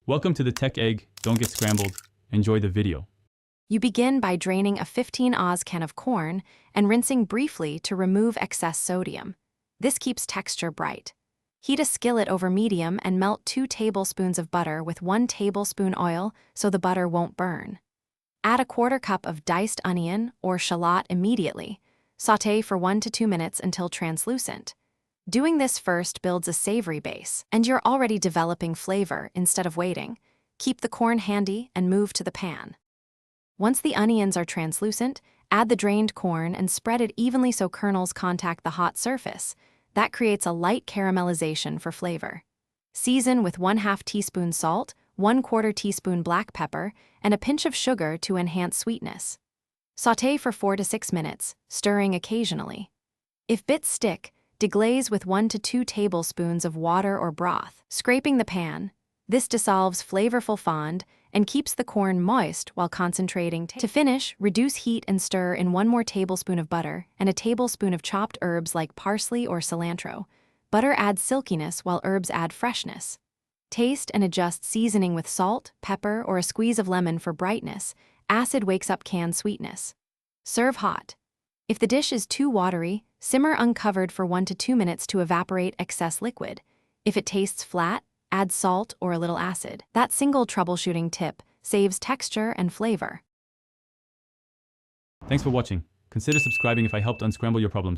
Welcome to the Tech Egg. Don't get scrambled. Enjoy the video. You begin by draining a 15 Oz can of corn and rinsing briefly to remove excess sodium. This keeps texture bright. Heat a skillet over medium and melt 2 tablespoons of butter with 1 tablespoon oil so the butter won't burn. Add a 1/4 cup of diced onion or shallot immediately. Sauté for 1 to 2 minutes until translucent. Doing this first builds a savory base, and you're already developing flavor instead of waiting. Keep the corn handy and move to the pan. Once the onions are translucent, add the drained corn and spread it evenly so kernels contact the hot surface. That creates a light caramelization for flavor. Season with 1/2 teaspoon salt, 1/4 teaspoon black pepper, and a pinch of sugar to enhance sweetness. Sauté for 4 to 6 minutes, stirring occasionally. If bits stick, deglaze with 1 to 2 tablespoons of water or broth, scraping the pan. This dissolves flavorful fond and keeps the corn moist while concentrating. To finish, reduce heat and stir in 1 more tablespoon of butter and a tablespoon of chopped herbs like parsley or cilantro. Butter adds silkiness while herbs add freshness. Taste and adjust seasoning with salt, pepper, or a squeeze of lemon for brightness. Acid wakes up canned sweetness. Serve hot. If the dish is too watery, simmer uncovered for 1 to 2 minutes to evaporate excess liquid. If it tastes flat, add salt or a little acid. That single troubleshooting tip saves texture and flavor. Thanks for watching. Consider subscribing if I helped unscramble your problems.